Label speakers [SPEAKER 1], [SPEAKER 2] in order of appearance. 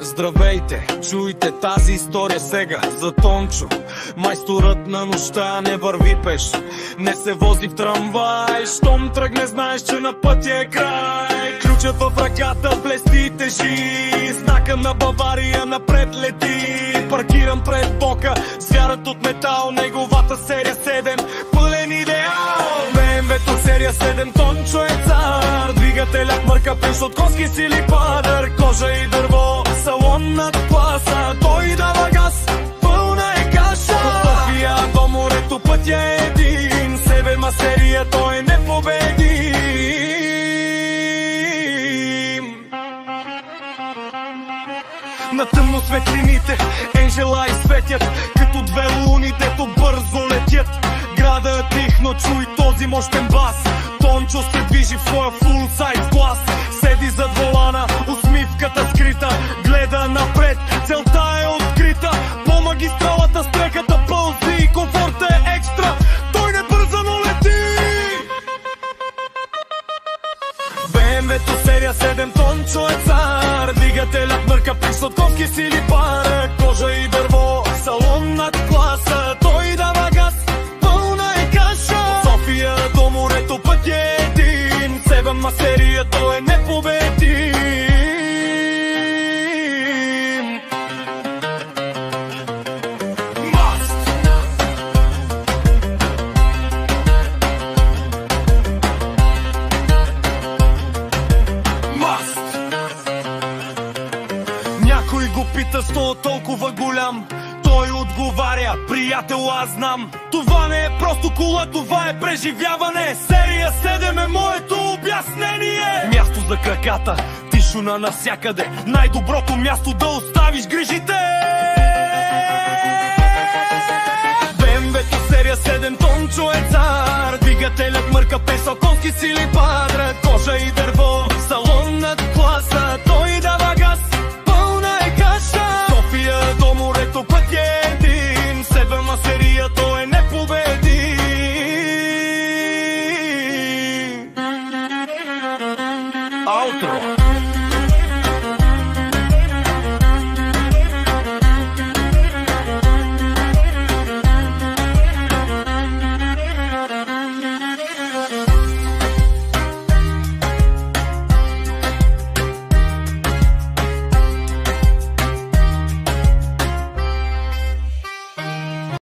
[SPEAKER 1] Здравейте, чуйте тази история сега за Тончо. Майсторът на нощта не върви пеш, не се вози в трамвай. Щом тръгне, знаеш, че на пътя е край. Ключът в ръката блести и тежи, знака на Бавария напред лети. Паркиран пред бока, звярат от метал, неговата серия 7, пълен идеал. БМВ-то серия 7, Тончо е цар. Двигателят мърка пеш от конски сили падър. Кожа и дърво, салон над класа. Той дава газ, пълна е каша. От София до морето пътя е един. Седема серия, той е непобедим. На тъмно светлините енжела изсветят, като две луни, дето бързо летят. Града е тих, но чуй този мощен бас. Тончо се движи в своя фул сайз клас. Седи зад волана, усмивката скрита, гледа напред, целта е открита. По магистралата стрехата пълзи, комфорта е екстра, той не бърза, но лети. БМВ-то серия 7, Тончо е цар. Двигателят мърка пиш от конски сили пара. Кожа и дърво, салон над класа. Той дава газ, пълна е каша. София до морето път е един. Седема серия, той е непобедим. Някой го пита, сто толкова голям. Той отговаря, приятел, аз знам. Това не е просто кола, това е преживяване. Серия 7 е моето обяснение. Място за краката, тишина навсякъде. Най-доброто място да оставиш грижите. БМВ-то серия 7, Тончо е цар. Двигателят мърка песо, конски сили падра. Кожа и дърво,